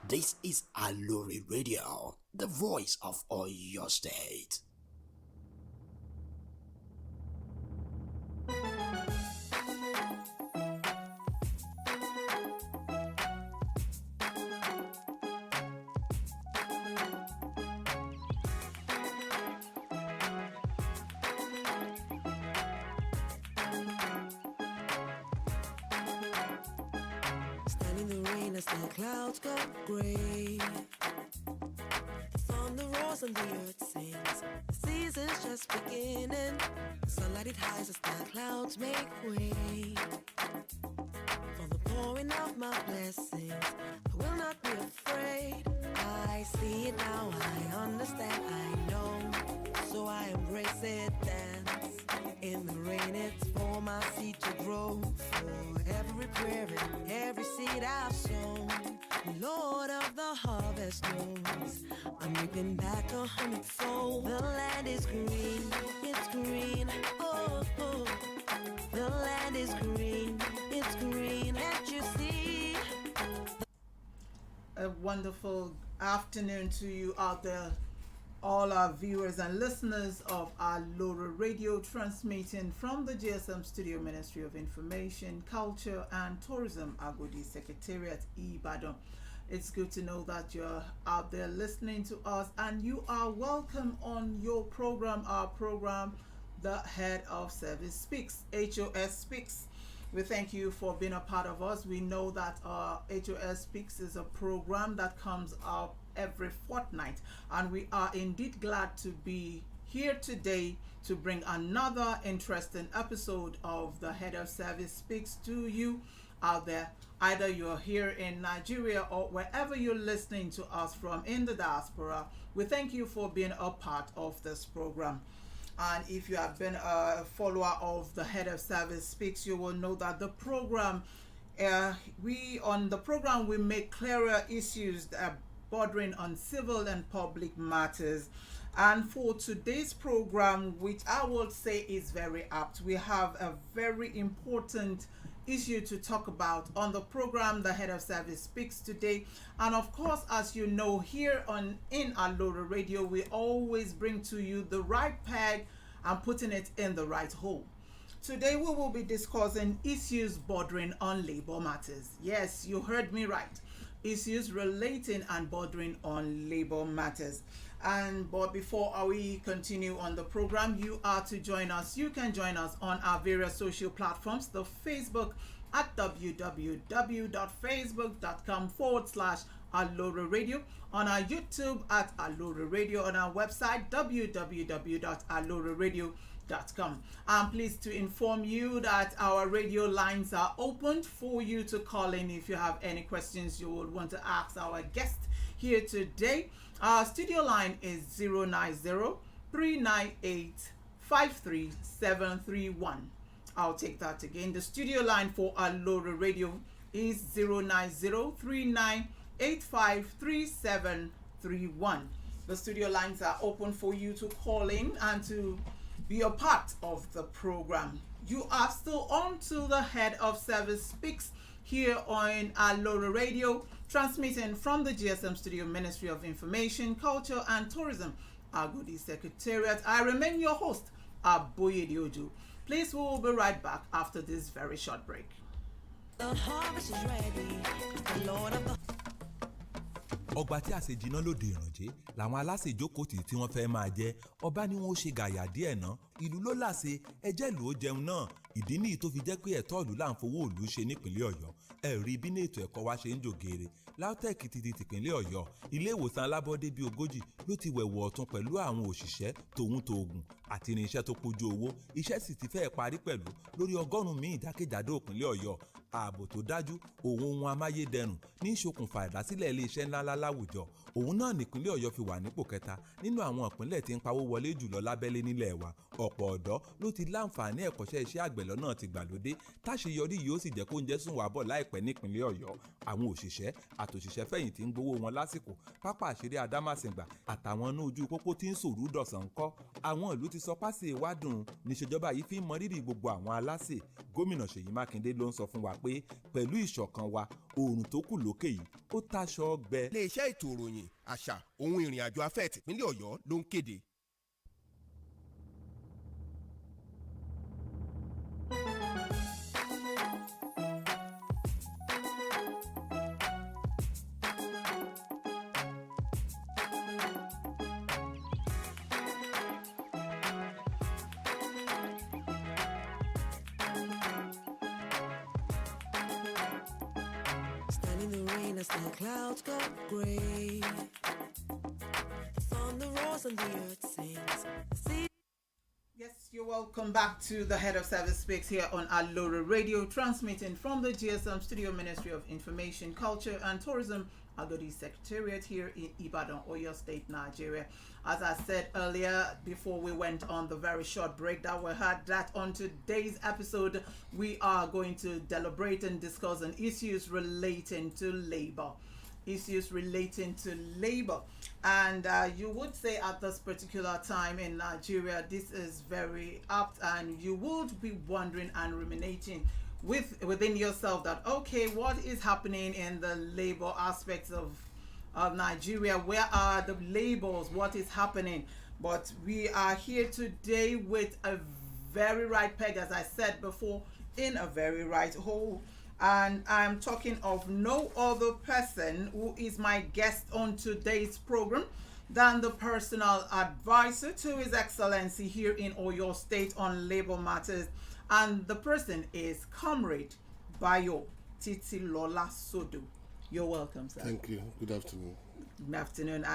This is Aloore Radio, the voice of Oyo State. Stand in the rain as the clouds go gray. The thunder roars and the earth sings. The season's just beginning. The sunlight it hides as the clouds make way. For the pouring of my blessings, I will not be afraid. I see it now, I understand, I know. So I embrace it, dance. In the rain, it's for my seed to grow. For every prayer and every seed I've sown, the Lord of the harvest knows I'm reaping back 100-fold. The land is green, it's green, oh, oh. The land is green, it's green, can't you see? A wonderful afternoon to you out there, all our viewers and listeners of Aloore Radio, transmitting from the GSM Studio Ministry of Information, Culture and Tourism, Agodi Secretariat, Ibadan. It's good to know that you're out there listening to us, and you are welcome on your program, our program, the Head of Service Speaks, H.O.S Speaks. We thank you for being a part of us. We know that H.O.S Speaks is a program that comes up every fortnight, and we are indeed glad to be here today to bring another interesting episode of the Head of Service Speaks to you out there. Either you're here in Nigeria or wherever you're listening to us from in the diaspora, we thank you for being a part of this program. And if you have been a follower of the Head of Service Speaks, you will know that the program, we make clearer issues that are bordering on civil and public matters. And for today's program, which I would say is very apt, we have a very important issue to talk about on the program the Head of Service Speaks today. And of course, as you know, here in Aloore Radio, we always bring to you the right peg and putting it in the right hole. Today we will be discussing issues bordering on labor matters. Yes, you heard me right. Issues relating and bordering on labor matters. But before we continue on the program, you are to join us. You can join us on our various social platforms. The Facebook at www.facebook.com/Aloore Radio, on our YouTube at Aloore Radio, on our website www.alooreradio.com. I'm pleased to inform you that our radio lines are opened for you to call in if you have any questions you would want to ask our guest here today. Our studio line is 090-398-53731. I'll take that again. The studio line for Aloore Radio is 090-398-53731. The studio lines are open for you to call in and to be a part of the program. You are still on to the Head of Service Speaks here on Aloore Radio, transmitting from the GSM Studio Ministry of Information, Culture and Tourism, Agodi Secretariat. I remain your host, Aboye Diojo. Please, we will be right back after this very short break. The harvest is ready, the Lord of the ọgbà tí àṣejìná lòdì ìrànjẹ làwọn aláṣejòkòtì tí wọ́n fẹ́ máa jẹ ọba ni wọ́n ó ṣe gàyà díẹ̀ ná ìlú ló láṣẹ ẹjẹ́ ìlú ó jẹun náà ìdí nìyí tó fi jẹ́ pé ẹ̀tọ́ ìlú là ń fowó ìlú ṣe nípìnlẹ̀ Ọ̀yọ́ ẹ̀rí bí ní ètò ẹ̀kọ́ wa ṣe ń jògèrè LAUTECH ti di tìpínlẹ̀ Ọ̀yọ́ ilé ìwòsàn alábọ́dé bíi 40 ló ti wẹ̀wọ̀ ọ̀tún pẹ̀lú àwọn òṣìṣẹ́ tòun tòògùn àti irinṣẹ́ tó pójú owó iṣẹ́ sì ti fẹ́ẹ̀ parí pẹ̀lú lórí 100 míì ìdákẹ́jàdó ìpínlẹ̀ Ọ̀yọ́ ààbò tó dájú ohun amáyédẹrùn ní ìṣokùnfà ìdásílẹ̀ iléeṣẹ́ ńláńlá láwùjọ òun náà nípínlẹ̀ Ọ̀yọ́ fi wà nípò kẹta nínú àwọn ìpínlẹ̀ tí ń pawó wọlé jùlọ lábẹ́lé nílẹ̀ wa ọ̀pọ̀ ọ̀dọ́ ló ti láǹfààní ẹ̀kọ́ṣẹ́ iṣẹ́ àgbẹ̀ lọ́nà ti gbàlódé táṣeyọrí yìí ó sì jẹ́ kó ń jẹ́ sùn wá bọ̀ láìpẹ́ nípínlẹ̀ Ọ̀yọ́ àwọn òṣìṣẹ́ àtòṣìṣẹ́ fẹ̀yìntì ń gbowó wọn lásìkò, pápá àṣírí Adámàsìngbà àtàwọn inú ojú pópó tí ń sòrú dọ̀sán ń kọ́. Àwọn ìlú ti sọ pásì ìwádùn níṣèjọba yìí fi ń mọrírì gbogbo àwọn aláṣẹ. Gómìnà Ṣèyí Mákindé ló ń sọ fún wa pé pẹ̀lú ìṣọ̀kan wa, oòrùn tó kù lókè yìí ó táṣọ ọgbẹ. Ilé-iṣẹ́ ètò ìròyìn, àṣà, ohun ìrìn àjò afẹ́ tìpínlẹ̀ Ọ̀yọ́ ló ń kéde. Stand in the rain as the clouds go gray. The thunder roars and the earth sings. The sea. Yes, you're welcome back to the H.O.S Speaks here on Aloore Radio, transmitting from the GSM Studio Ministry of Information, Culture and Tourism, Agodi Secretariat here in Ibadan, Oyo State, Nigeria. As I said earlier, before we went on the very short break that we had, that on today's episode, we are going to deliberate and discuss on issues relating to labor. And you would say at this particular time in Nigeria, this is very apt, and you would be wondering and ruminating within yourself that, okay, what is happening in the labor aspects of Nigeria? Where are the labors? What is happening? But we are here today with a very right peg, as I said before, in a very right hole. And I'm talking of no other person who is my guest on today's program than the personal advisor to His Excellency here in Oyo State on labor matters. And the person is Comrade Bayo Titilola Sodo. You're welcome, sir. Thank you. Good afternoon. Good afternoon.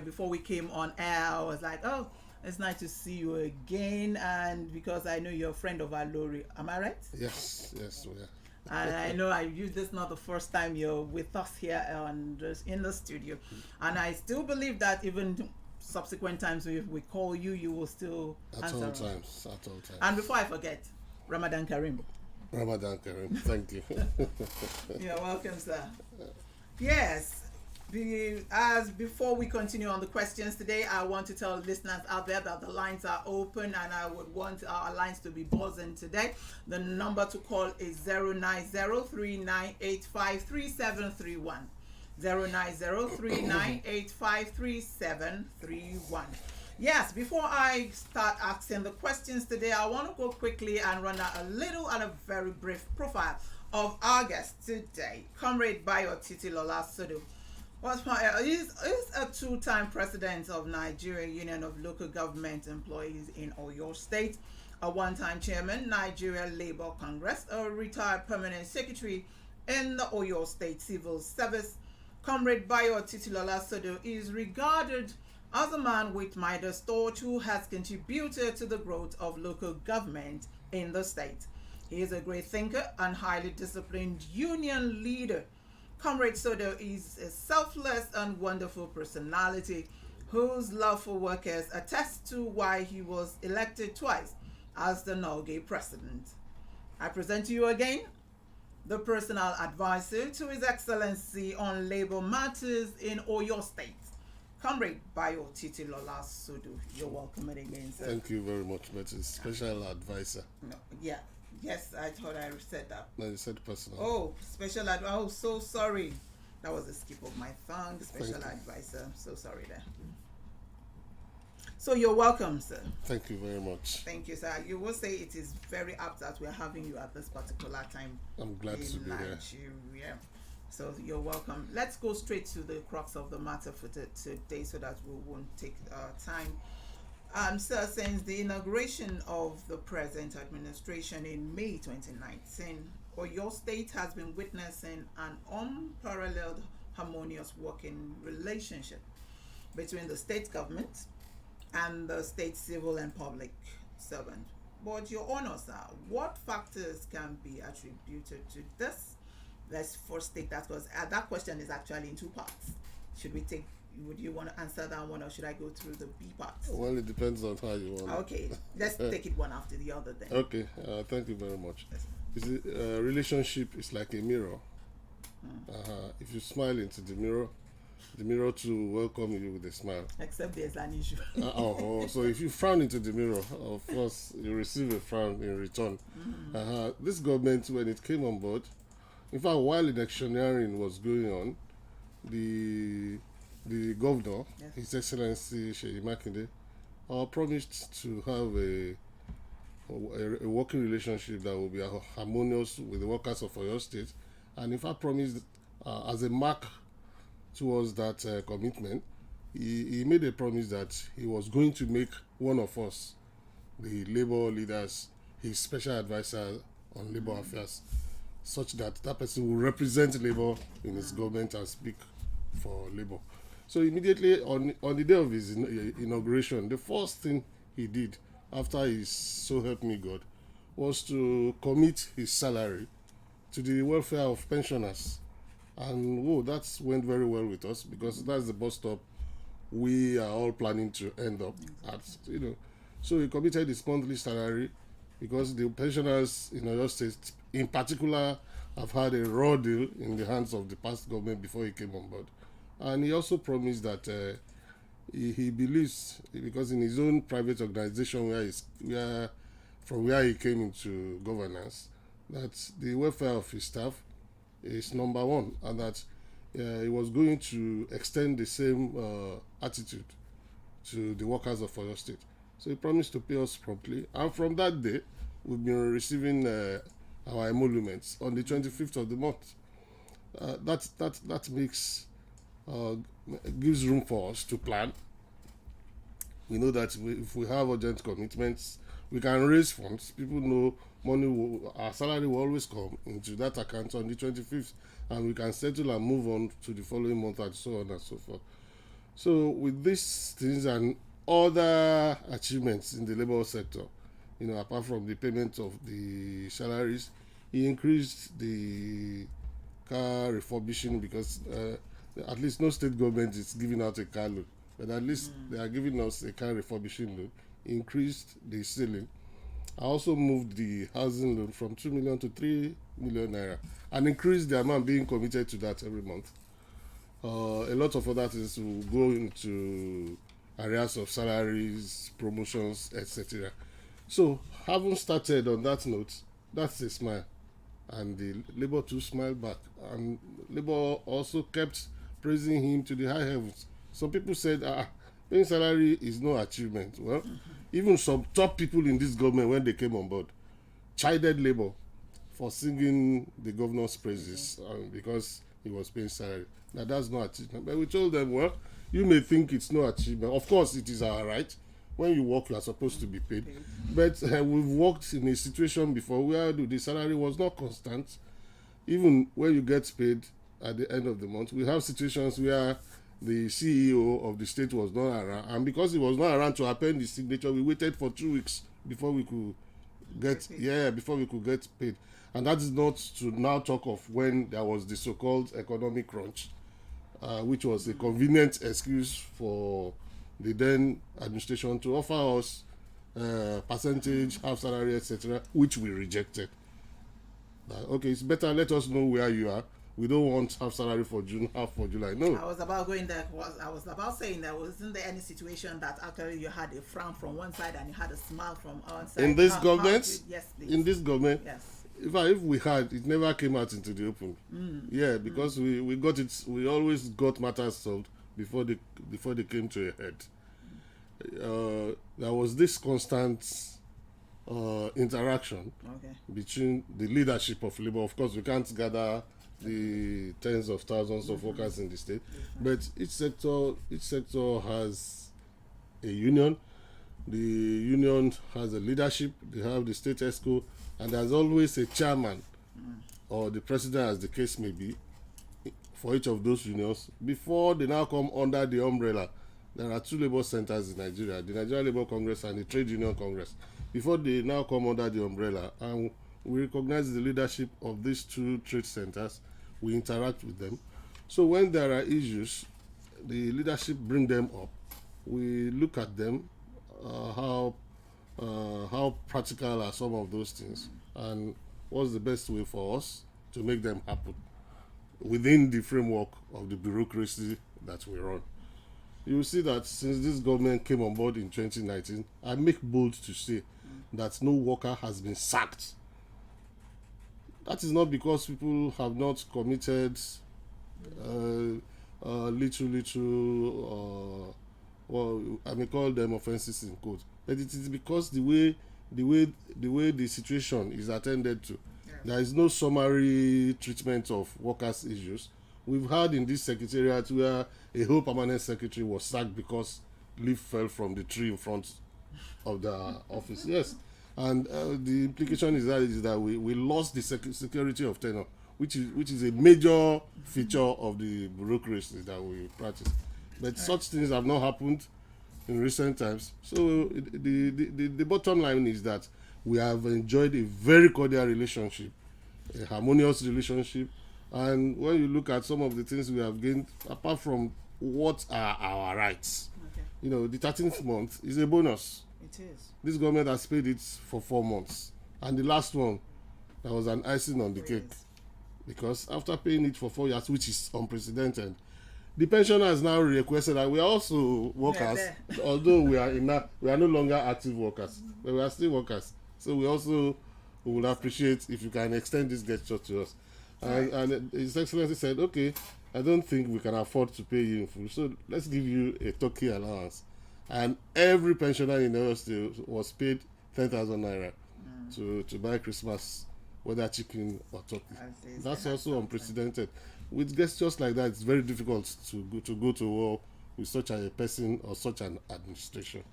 Before we came on air, I was like, oh, it's nice to see you again, and because I know you're a friend of Aloore. Am I right? Yes, we are. And I know this is not the first time you're with us here in the studio. And I still believe that even subsequent times if we call you, you will still answer. At all times. And before I forget, Ramadan Kareem. Ramadan Kareem. Thank you. You're welcome, sir. Yes. Before we continue on the questions today, I want to tell listeners out there that the lines are open, and I would want our lines to be buzzing today. The number to call is 09039853731. 09039853731. Yes, before I start asking the questions today, I want to go quickly and run a very brief profile of our guest today, Comrade Bayo Titilola Sodo. He's a two-time president of Nigeria Union of Local Government Employees in Oyo State, a one-time chairman, Nigeria Labour Congress, a retired permanent secretary in the Oyo State Civil Service. Comrade Bayo Titilola Sodo is regarded as a man with Midas touch who has contributed to the growth of local government in the state. He is a great thinker and highly disciplined union leader. Comrade Sodo is a selfless and wonderful personality whose love for workers attests to why he was elected twice as the Nolge president. I present to you again the personal advisor to His Excellency on labor matters in Oyo State, Comrade Bayo Titilola Sodo. You're welcome again, sir. Thank you very much, but it's special advisor. No, yeah. Yes, I thought I said that. No, you said personal. Oh, special advisor. Oh, so sorry. That was a skip of my tongue. Special advisor. I'm so sorry there. So you're welcome, sir. Thank you very much. Thank you, sir. You will say it is very apt that we're having you at this particular time. I'm glad to be here. Nigeria. So you're welcome. Let's go straight to the crux of the matter for today so that we won't take time. Sir, since the inauguration of the present administration in May 2019, Oyo State has been witnessing an unparalleled harmonious working relationship between the state government and the state civil and public servant. But Your Honor, sir, what factors can be attributed to this? Let's first take that, because that question is actually in two parts. Would you want to answer that one, or should I go through the B parts? Well, it depends on how you want. Okay, let's take it one after the other then. Okay, thank you very much. Yes. You see, relationship is like a mirror. If you smile into the mirror too welcome you with a smile. Except there's an issue. So if you frown into the mirror, of course you receive a frown in return. This government, when it came on board, in fact, while electioneering was going on, the governor, Yes. His Excellency Sheyi Makinde, promised to have a working relationship that will be harmonious with the workers of Oyo State, and in fact promised as a mark towards that commitment, he made a promise that he was going to make one of us, the labor leaders, his special advisor on labor affairs, such that that person will represent labor in his government and speak for labor. So immediately on the day of his inauguration, the first thing he did after his "So Help Me God" was to commit his salary to the welfare of pensioners. And that went very well with us, because that's the bus stop we are all planning to end up at. So he committed his monthly salary, because the pensioners in Oyo State in particular have had a raw deal in the hands of the past government before he came on board. And he also promised that he believes, because in his own private organization from where he came into governance, that the welfare of his staff is number one, and that he was going to extend the same attitude to the workers of Oyo State. So he promised to pay us promptly, and from that day, we've been receiving our emoluments on the 25th of the month. That makes gives room for us to plan. We know that if we have urgent commitments, we can raise funds. People know our salary will always come into that account on the 25th, and we can settle and move on to the following month, and so on and so forth. So with these things and other achievements in the labor sector, apart from the payment of the salaries, he increased the car refurbishing, because at least no state government is giving out a car loan, but at least they are giving us a car refurbishing loan. He increased the ceiling. I also moved the housing loan from 2 million to 3 million naira, and increased the amount being committed to that every month. A lot of other things will go into areas of salaries, promotions, etc. So, having started on that note, that's a smile. And the Labour too smiled back. And Labour also kept praising him to the high heavens. Some people said, paying salary is no achievement. Well, even some top people in this government, when they came on board, chided Labour for singing the governor's praises because he was paying salary. Now, that's no achievement. But we told them, well, you may think it's no achievement. Of course, it is our right. When you work, you are supposed to be paid. But we've worked in a situation before where the salary was not constant. Even when you get paid at the end of the month, we have situations where the CEO of the state was not around, and because he was not around to append the signature, we waited for 2 weeks before we could get paid. And that is not to now talk of when there was the so-called economic crunch, which was a convenient excuse for the then administration to offer us percentage, half salary, etc., which we rejected. Okay, it's better, let us know where you are. We don't want half salary for June, half for July. No. I was about saying that wasn't there any situation that actually you had a frown from one side and you had a smile from one side? In this government? Yes, please. In this government? Yes. If we had, it never came out into the open. Yeah, because we got it. We always got matters solved before they came to a head. There was this constant interaction between the leadership of Labour. Of course, we can't gather the tens of thousands of workers in the state, but each sector has a union. The union has a leadership. They have the state ESCO, and there's always a chairman or the president, as the case may be, for each of those unions. Before they now come under the umbrella, there are two labor centers in Nigeria: the Nigerian Labour Congress and the Trade Union Congress. Before they now come under the umbrella, and we recognize the leadership of these two trade centers, we interact with them. So when there are issues, the leadership bring them up. We look at them, how practical are some of those things, and what's the best way for us to make them happen. within the framework of the bureaucracy that we run. You will see that since this government came on board in 2019, I make bold to say that no worker has been sacked. That is not because people have not committed well, I may call them offenses in quote, but it is because the way the situation is attended to. There is no summary treatment of workers' issues. We've had in this secretariat where a whole permanent secretary was sacked because leaf fell from the tree in front of the office. Yes, and the implication is that we lost the security of tenure, which is a major feature of the bureaucracy that we practice. But such things have not happened in recent times. So the bottom line is that we have enjoyed a very cordial relationship, a harmonious relationship, and when you look at some of the things we have gained, apart from what are our rights, the 13th month is a bonus. It is. This government has paid it for 4 months, and the last one, that was an icing on the cake, because after paying it for 4 years, which is unprecedented, the pensioner has now requested that we are also workers, although we are no longer active workers, but we are still workers. So we would appreciate if you can extend this gesture to us. And His Excellency said, okay, I don't think we can afford to pay you in full, so let's give you a turkey allowance. And every pensioner in H.O.S State was paid 10,000 naira to buy Christmas, whether chicken or turkey. That's also unprecedented. With gestures like that, it's very difficult to go to war with such a person or such an administration.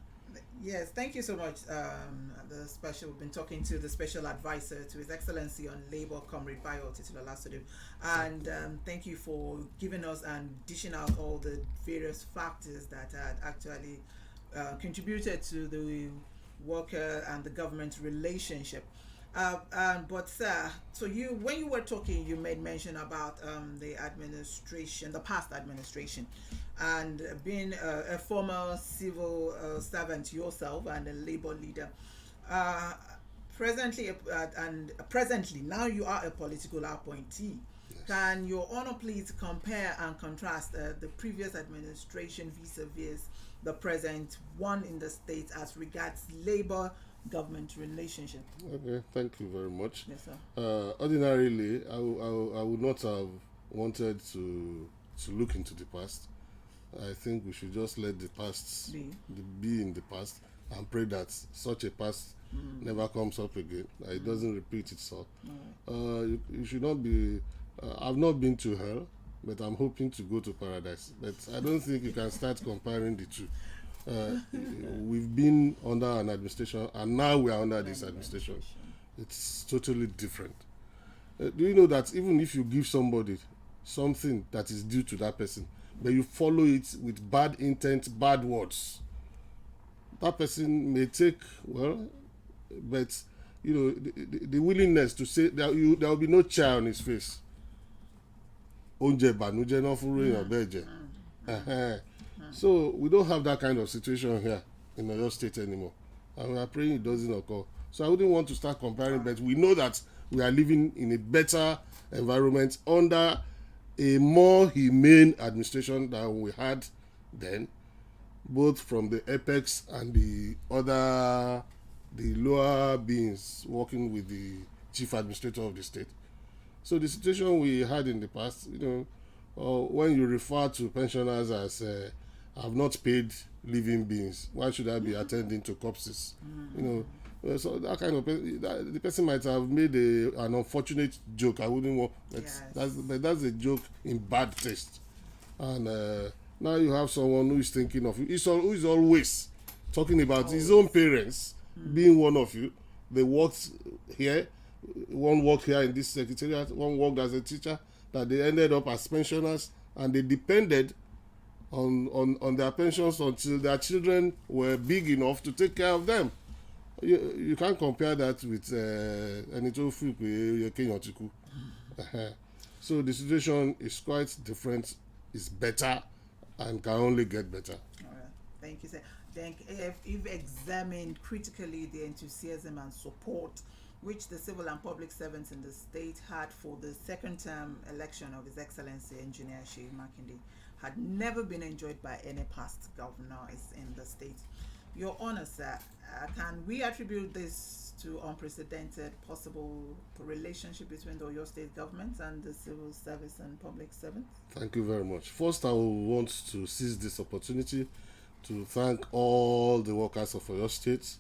Yes, thank you so much. We've been talking to the special advisor to His Excellency on Labour, Comrade Bayo Titilola, and thank you for giving us and dishing out all the various factors that had actually contributed to the worker and the government relationship. But sir, so when you were talking, you made mention about the administration, the past administration, and being a former civil servant yourself and a labor leader. Presently now you are a political appointee. Yes. Can Your Honor please compare and contrast the previous administration vis-a-vis the present one in the state as regards labor government relationship? Okay, thank you very much. Yes, sir. Ordinarily, I would not have wanted to look into the past. I think we should just let the past be in the past and pray that such a past never comes up again. It doesn't repeat itself. You should not be. I've not been to hell, but I'm hoping to go to paradise. But I don't think you can start comparing the two. We've been under an administration, and now we are under this administration. It's totally different. Do you know that even if you give somebody something that is due to that person, but you follow it with bad intent, bad words, that person may take, but the willingness to say there will be no cheer on his face. So we don't have that kind of situation here in Oyo State anymore, and we are praying it doesn't occur. So I wouldn't want to start comparing, but we know that we are living in a better environment under a more humane administration than we had then, both from the apex and the lower beings working with the chief administrator of the state. So the situation we had in the past, when you refer to pensioners as have not paid living beings, why should I be attending to corpses? So that kind of the person might have made an unfortunate joke. I wouldn't want. That's a joke in bad taste. And now you have someone who is thinking of you. Who is always talking about his own parents being one of you. They worked here. One worked here in this secretariat. One worked as a teacher. That they ended up as pensioners, and they depended on their pensions until their children were big enough to take care of them. You can't compare that with So the situation is quite different, is better, and can only get better. All right. Thank you, sir. If you've examined critically the enthusiasm and support which the civil and public servants in the state had for the second term election of His Excellency Engineer H.O.S Makinde, had never been enjoyed by any past governors in the state. Your Honor, sir, can we attribute this to unprecedented possible relationship between the Oyo State government and the civil service and public servants? Thank you very much. First, I will want to seize this opportunity to thank all the workers of Oyo State,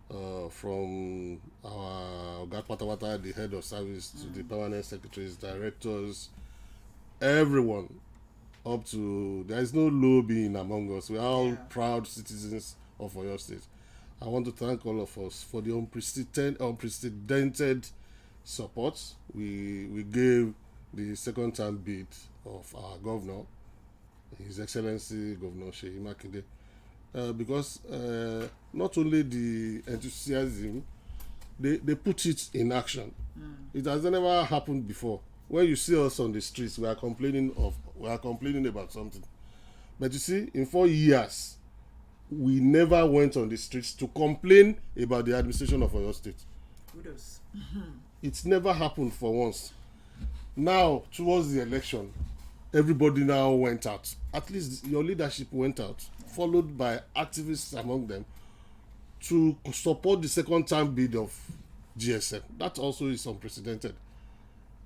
from our Oga Patawata, the head of service, to the permanent secretaries, directors, everyone, up to, there is no lobbying among us. We are all proud citizens of Oyo State. I want to thank all of us for the unprecedented support we gave the second term bid of our governor, His Excellency Governor H.O.S Makinde, because not only the enthusiasm, they put it in action. It has never happened before. When you see us on the streets, we are complaining about something. But you see, in 4 years, we never went on the streets to complain about the administration of Oyo State. Kudos. It's never happened for once. Now, towards the election, everybody now went out. At least your leadership went out, followed by activists among them, to support the second term bid of GSM. That also is unprecedented.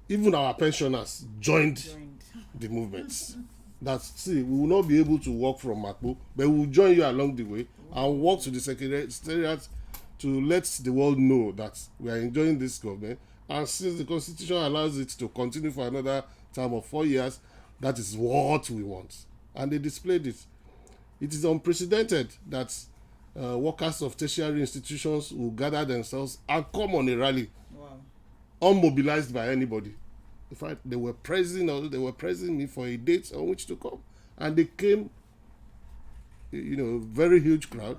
Even our pensioners joined the movements. See, we will not be able to walk from Makbo, but we will join you along the way and walk to the secretariat to let the world know that we are enjoying this government. And since the Constitution allows it to continue for another term of 4 years, that is what we want. And they displayed it. It is unprecedented that workers of tertiary institutions will gather themselves and come on a rally, unmobilized by anybody. In fact, they were praising me for a date on which to come, and they came, very huge crowd,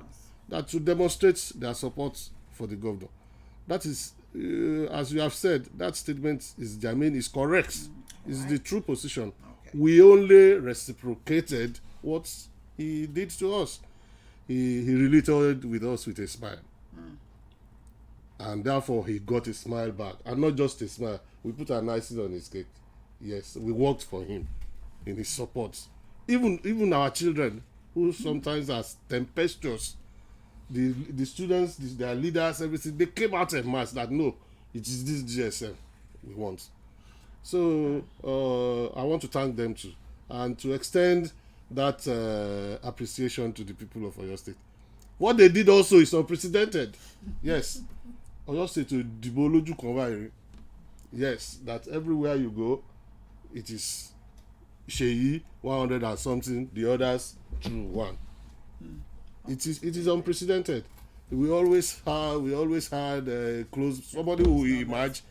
that to demonstrate their support for the governor. That is, as you have said, that statement is germane, is correct, is the true position. Okay. We only reciprocated what he did to us. He related with us with a smile. And therefore he got a smile back, and not just a smile. We put our icing on his cake. Yes, we worked for him in his support. Even our children, who sometimes are tempestuous, the students, their leaders, everything, they came out en masse that no, it is this GSM we want. So I want to thank them too, and to extend that appreciation to the people of Oyo State. What they did also is unprecedented. Yes. Oyo State to dìbò lójú kan báyìí. Yes, that everywhere you go, it is Seyi 100 and something, the others 2-1. It is unprecedented. We always had close somebody who we emerge,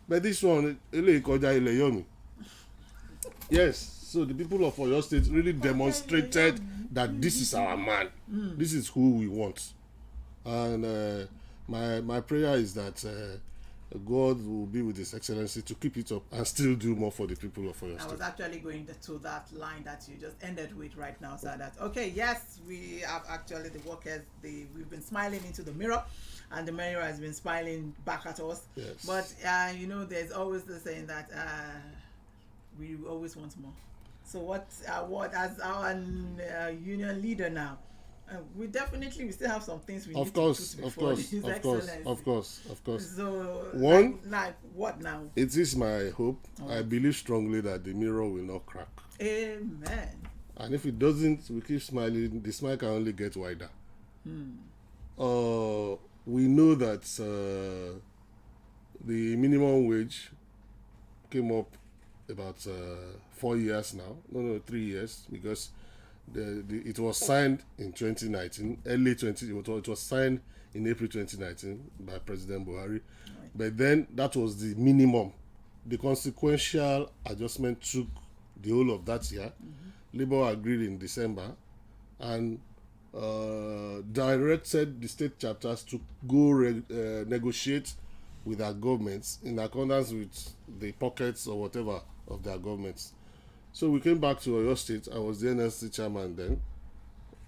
but this one ele kọjá ilẹ̀ yomi. Yes, so the people of Oyo State really demonstrated that this is our man. This is who we want, and my prayer is that God will be with His Excellency to keep it up and still do more for the people of Oyo State. I was actually going to that line that you just ended with right now, so that yes, we have actually the workers. We've been smiling into the mirror, and the mirror has been smiling back at us. Yes. But there's always the saying that we always want more. So what as our union leader now, we still have some things we need to put before His Excellency. Of course. So like what now? It is my hope. I believe strongly that the mirror will not crack. Amen. And if it doesn't, we keep smiling. The smile can only get wider. We know that the minimum wage came up about 4 years now. No, 3 years, because it was signed in 2019, it was signed in April 2019 by President Buhari. Right. But then that was the minimum. The consequential adjustment took the whole of that year. Labour agreed in December and directed the state chapters to go negotiate with their governments in accordance with the pockets or whatever of their governments. So we came back to Oyo State. I was the NLC chairman then.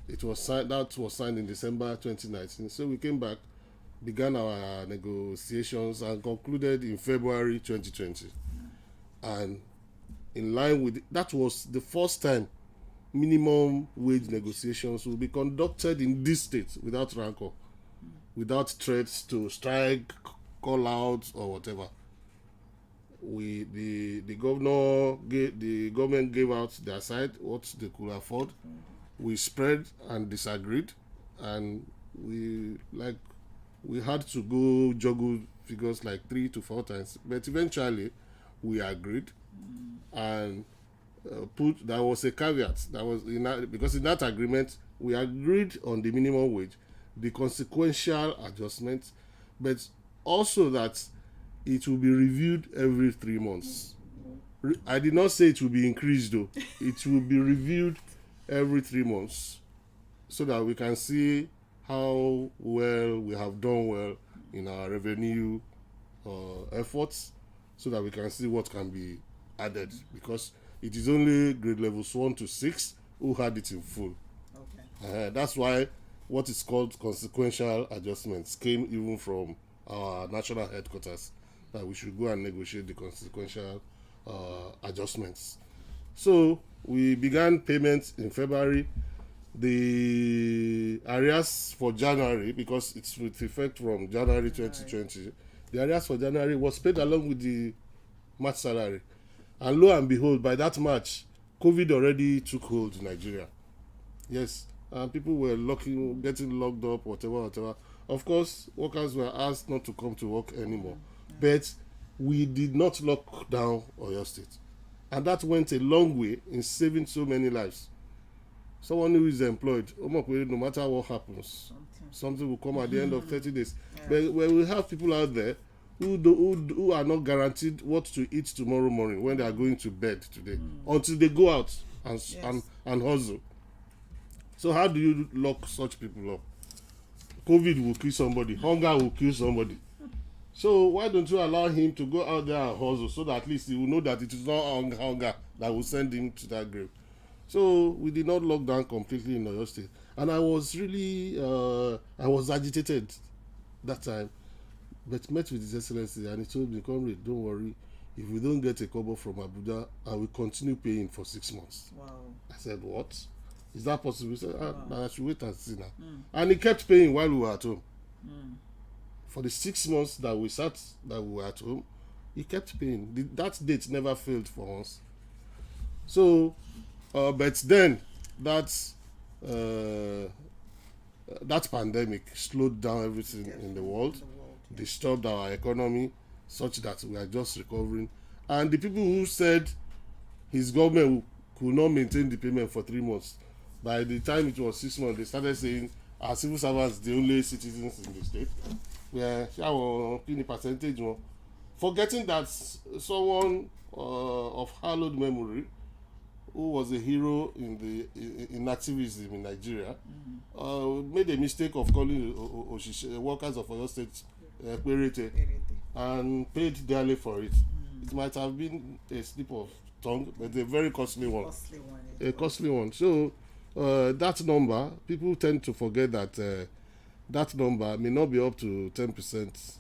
It was signed. That was signed in December 2019. So we came back began our negotiations and concluded in February 2020. And in line with that was the first time minimum wage negotiations will be conducted in this state without rancor, without threats to strike, call out, or whatever. The government gave out their side what they could afford. We spread and disagreed, and we had to go juggle figures like 3 to 4 times, but eventually we agreed. And there was a caveat that was because in that agreement we agreed on the minimum wage, the consequential adjustment, but also that it will be reviewed every 3 months. I did not say it will be increased though. It will be reviewed every 3 months so that we can see how well we have done well in our revenue efforts, so that we can see what can be added, because it is only grade levels 1 to 6 who had it in full. Okay. That's why what is called consequential adjustments came even from our national headquarters, that we should go and negotiate the consequential adjustments. So we began payments in February. The arrears for January, because it's with effect from January 2020, the arrears for January was paid along with the March salary. And lo and behold, by that March, COVID already took hold in Nigeria. Yes, and people were getting locked up, whatever. Of course, workers were asked not to come to work anymore. But we did not lock down Oyo State. And that went a long way in saving so many lives. Someone who is employed, no matter what happens, something will come at the end of 30 days. Yeah. But when we have people out there who are not guaranteed what to eat tomorrow morning when they are going to bed today, until they go out and hustle. So how do you lock such people up? COVID will kill somebody. Hunger will kill somebody. So why don't you allow him to go out there and hustle, so that at least he will know that it is not hunger that will send him to that grave. So we did not lock down completely in Oyo State. And I was really, I was agitated that time, but met with His Excellency, and he told me, comrade, don't worry, if we don't get a kobo from Abuja, I will continue paying for 6 months. Wow. I said, what? Is that possible? He said, I should wait and see now. And he kept paying while we were at home. For the 6 months that we were at home, he kept paying. That date never failed for us. So, but then that pandemic slowed down everything in the world, disturbed our economy such that we are just recovering. And the people who said his government could not maintain the payment for 3 months, by the time it was 6 months, they started saying our civil servants the only citizens in the state. In the percentage, forgetting that someone of hallowed memory, who was a hero in activism in Nigeria, made a mistake of calling workers of Oyo State Perete, and paid dearly for it. It might have been a slip of tongue, but a very costly one. A costly one. So that number, people tend to forget that that number may not be up to 10%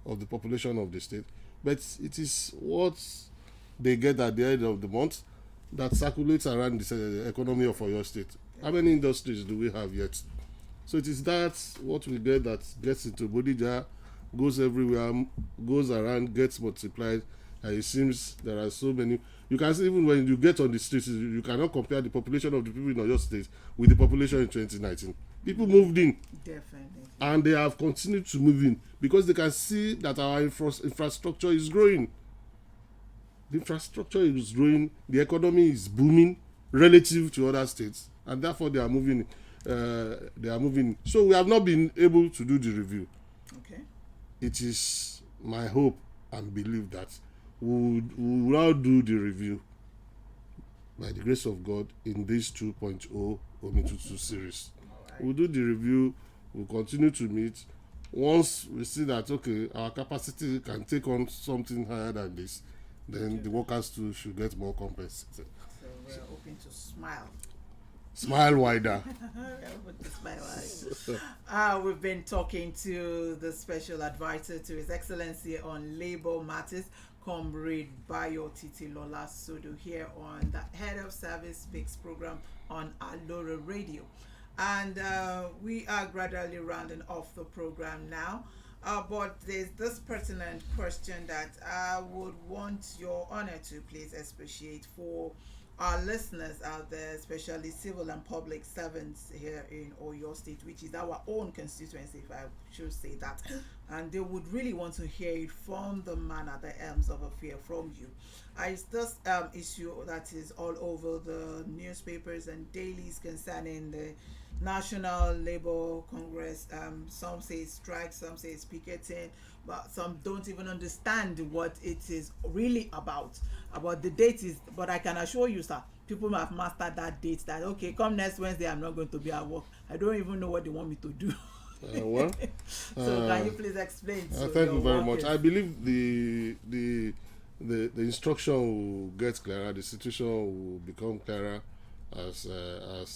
of the population of the state, but it is what they get at the end of the month that circulates around the economy of Oyo State. How many industries do we have yet? So it is that what we get that gets into Bodija, goes everywhere, goes around, gets multiplied, and it seems there are so many. You can see even when you get on the streets, you cannot compare the population of the people in Oyo State with the population in 2019. People moved in. Definitely. And they have continued to move in because they can see that our infrastructure is growing. The infrastructure is growing, the economy is booming relative to other states, and therefore they are moving. So we have not been able to do the review. Okay. It is my hope and belief that we will now do the review by the grace of God in this 2.0 Omitutu series. Right. We'll do the review, we'll continue to meet. Once we see that, okay, our capacity can take on something higher than this, then the workers too should get more compensated. So we're hoping to smile. Smile wider. We've been talking to the special advisor to His Excellency on Labour Matters, Comrade Bayo Titilola Sodo, here on the Head of Service Speaks program on Aloore Radio. And we are gradually rounding off the program now. But there's this pertinent question that I would want your honor to please expatiate for our listeners out there, especially civil and public servants here in Oyo State, which is our own constituency, if I should say that. And they would really want to hear it from the man at the helms of affair, from you. It's this issue that is all over the newspapers and dailies concerning the National Labour Congress. Some say it's strike, some say it's picketing, but some don't even understand what it is really about the date is. But I can assure you, sir, people have mastered that date, that okay, come next Wednesday I'm not going to be at work. I don't even know what they want me to do. So can you please explain? Thank you very much. I believe the instruction will get clearer, the situation will become clearer as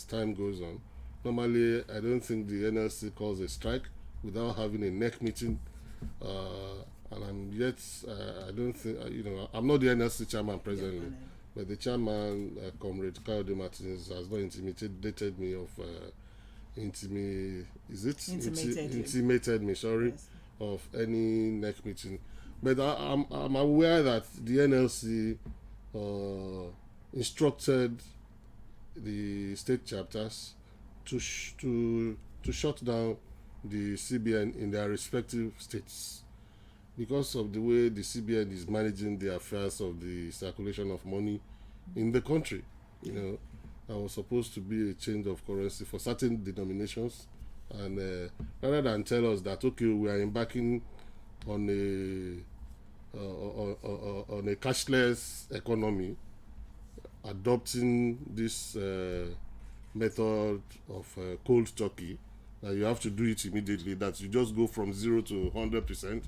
time goes on. Normally, I don't think the NLC calls a strike without having a NEC meeting, and I don't think, I'm not the NLC chairman presently, but the chairman, Comrade Kayode Martins, has not intimidated me of, intimated me, yes, of any NEC meeting. But I'm aware that the NLC instructed the state chapters to shut down the CBN in their respective states because of the way the CBN is managing the affairs of the circulation of money in the country. There was supposed to be a change of currency for certain denominations, and rather than tell us that okay, we are embarking on a cashless economy, adopting this method of cold turkey, that you have to do it immediately, that you just go from 0 to 100%.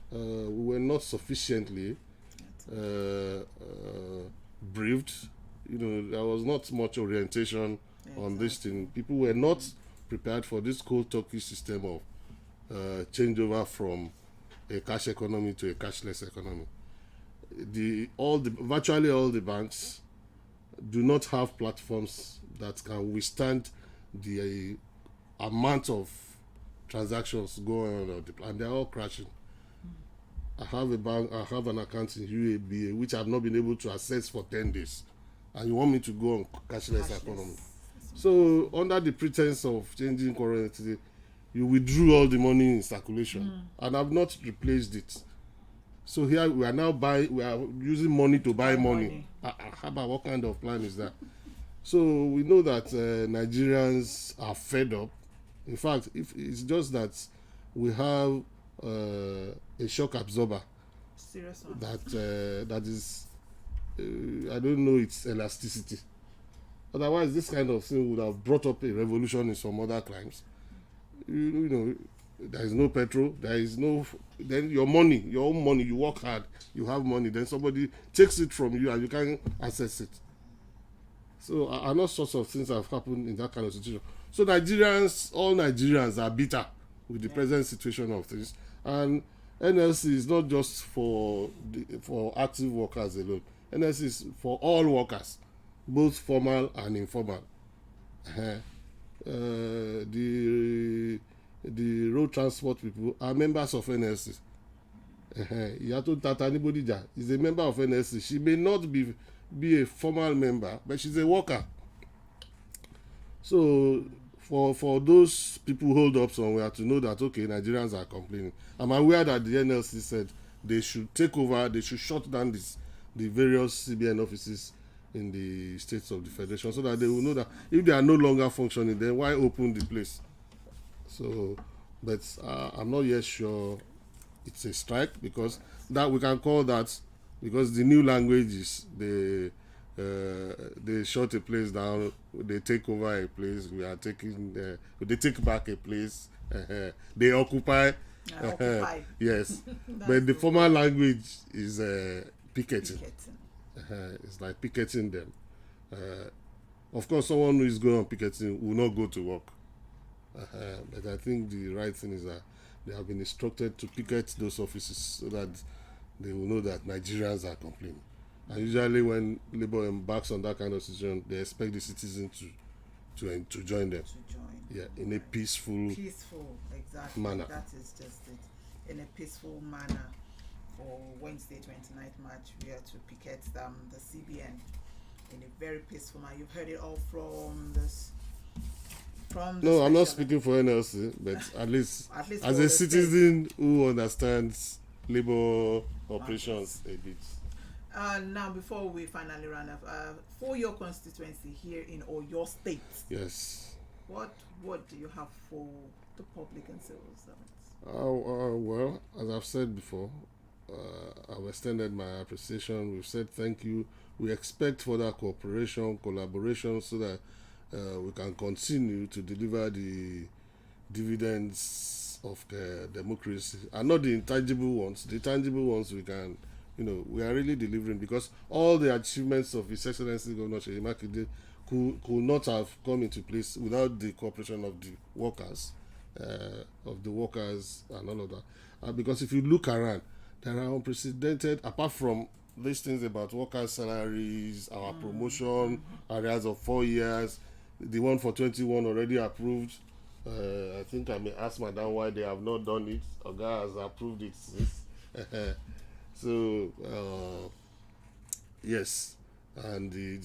We were not sufficiently briefed. There was not much orientation on this thing. People were not prepared for this cold turkey system of changeover from a cash economy to a cashless economy. Virtually all the banks do not have platforms that can withstand the amount of transactions going on, and they're all crashing. I have an account in UABA which I've not been able to access for 10 days, and you want me to go on cashless economy. So under the pretense of changing currency, you withdrew all the money in circulation, and I've not replaced it. So here we are using money to buy money. How about, what kind of plan is that? So we know that Nigerians are fed up. In fact, if it's just that we have a shock absorber that is I don't know its elasticity. Otherwise, this kind of thing would have brought up a revolution in some other crimes. There is no petrol, there is no, then your own money, you work hard, you have money, then somebody takes it from you and you can't access it. So all sorts of things have happened in that kind of situation. So all Nigerians are bitter with the present situation of things. And NLC is not just for active workers alone. NLC is for all workers, both formal and informal. The road transport people are members of NLC. Yato Tata Nibodija is a member of NLC. She may not be a formal member, but she's a worker. So for those people who hold up somewhere to know that okay, Nigerians are complaining. I'm aware that the NLC said they should take over, they should shut down the various CBN offices in the states of the federation, so that they will know that if they are no longer functioning, then why open the place? So, but I'm not yet sure it's a strike, because that we can call that, because the new language is they shut a place down, they take over a place, they take back a place, they occupy. Yes, but the formal language is picketing. It's like picketing them. Of course, someone who is going on picketing will not go to work. But I think the right thing is that they have been instructed to picket those offices so that they will know that Nigerians are complaining. And usually when Labour embarks on that kind of situation, they expect the citizens to join them. To join. Yeah, in a peaceful exactly. manner. That is just it. In a peaceful manner. For Wednesday, 29th March, we are to picket the CBN in a very peaceful manner. You've heard it all from this. No, I'm not speaking for NLC, but at least as a citizen who understands labor operations a bit. Now, before we finally run up, for your constituency here in Oyo State, yes, what do you have for the public and civil servants? Well, as I've said before, I've extended my appreciation. We've said thank you. We expect further cooperation, collaboration, so that we can continue to deliver the dividends of democracy, and not the intangible ones. The tangible ones we can, we are really delivering, because all the achievements of His Excellency Governor Seyi Makinde could not have come into place without the cooperation of the workers, and all of that. Because if you look around, there are unprecedented, apart from these things about workers' salaries, our promotion, areas of 4 years, the one for 21 already approved. I think I may ask Madam why they have not done it. Oga has approved it since. So, yes. And the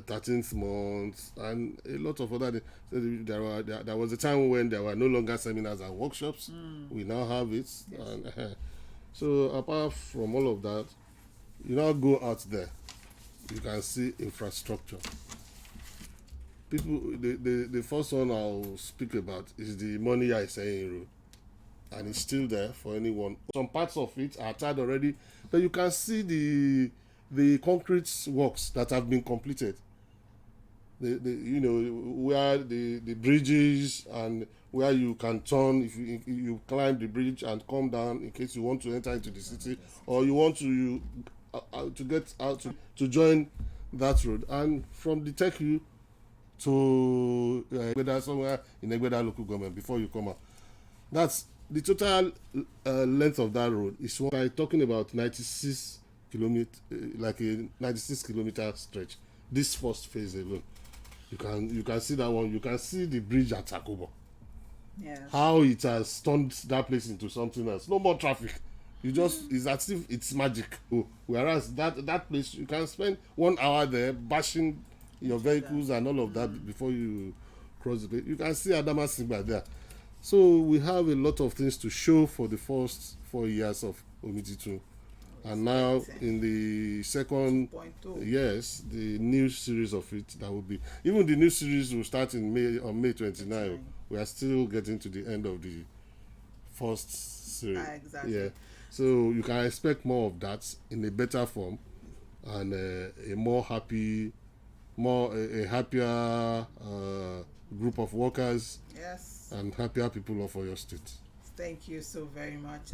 13th month and a lot of other things. There was a time when there were no longer seminars and workshops. We now have it. Yes. And, so apart from all of that, you now go out there, you can see infrastructure. People, the first one I'll speak about is the money I say in road, and it's still there for anyone. Some parts of it are tied already, but you can see the concrete works that have been completed. Where the bridges, and where you can turn if you climb the bridge and come down in case you want to enter into the city, or you want to get out to join that road. And from the Teku to somewhere in Egbeda local government before you come out, that's the total length of that road. Is by talking about 96 kilometer, like a 96 kilometer stretch. This first phase alone, you can see that one. You can see the bridge at Takobo. Yes. How it has turned that place into something else. No more traffic. It's as if it's magic. Whereas that place, you can spend 1 hour there bashing your vehicles and all of that before you cross the place. You can see Adama Simba there. So we have a lot of things to show for the first 4 years of Omiti2. And now in the second, yes, the new series of it, that will be, even the new series will start on May 29. We are still getting to the end of the first series. Exactly. Yeah. So you can expect more of that in a better form, and a more happy, a happier group of workers. Yes. And happier people of Oyo State. Thank you so very much.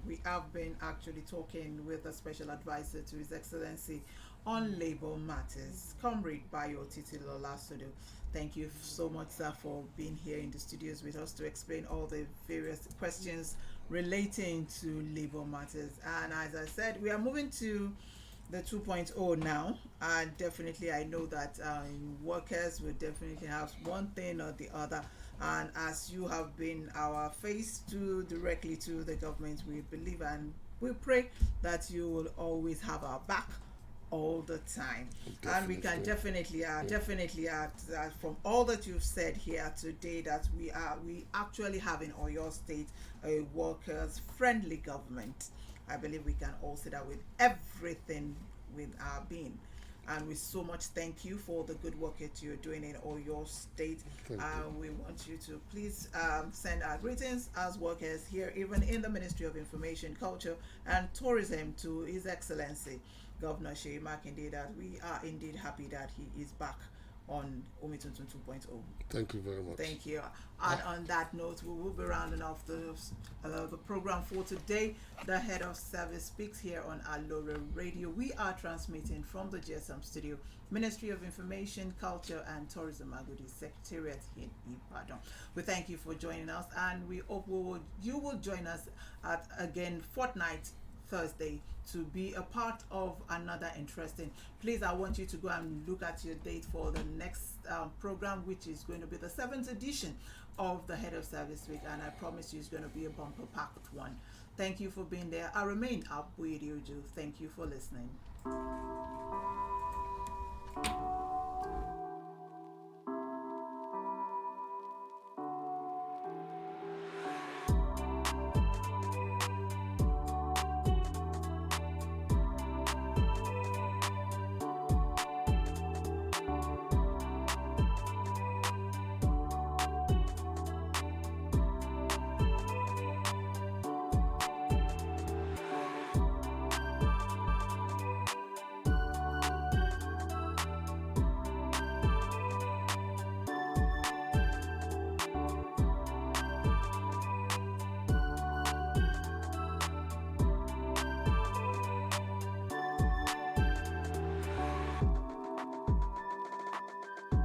We have been actually talking with a special advisor to His Excellency on labor matters, Comrade Bayo Titilola Sodo. Thank you so much, sir, for being here in the studios with us to explain all the various questions relating to labor matters. And as I said, we are moving to the 2.0 now, and definitely I know that workers will definitely have one thing or the other. And as you have been our face directly to the government, we believe and we pray that you will always have our back all the time. Definitely. And we can definitely add that from all that you've said here today, that we actually have in Oyo State a workers friendly government. I believe we can all say that with everything with our being. And we so much thank you for the good work that you're doing in Oyo State. We want you to please send our greetings as workers here, even in the Ministry of Information, Culture and Tourism, to His Excellency Governor Seyi Makinde, that we are indeed happy that he is back on Omituntun 2.0. Thank you very much. Thank you. And on that note, we will be rounding off the program for today. The head of service speaks here on Aloore Radio. We are transmitting from the GSM studio, Ministry of Information, Culture and Tourism, Agodi Secretariat in Ibadan. We thank you for joining us, and we hope you will join us at again fortnight Thursday to be a part of another interesting. Please, I want you to go and look at your date for the next program, which is going to be the 7th edition of the Head of Service Week, and I promise you it's going to be a bumper packed one. Thank you for being there. I remain Abu Idioju. Thank you for listening.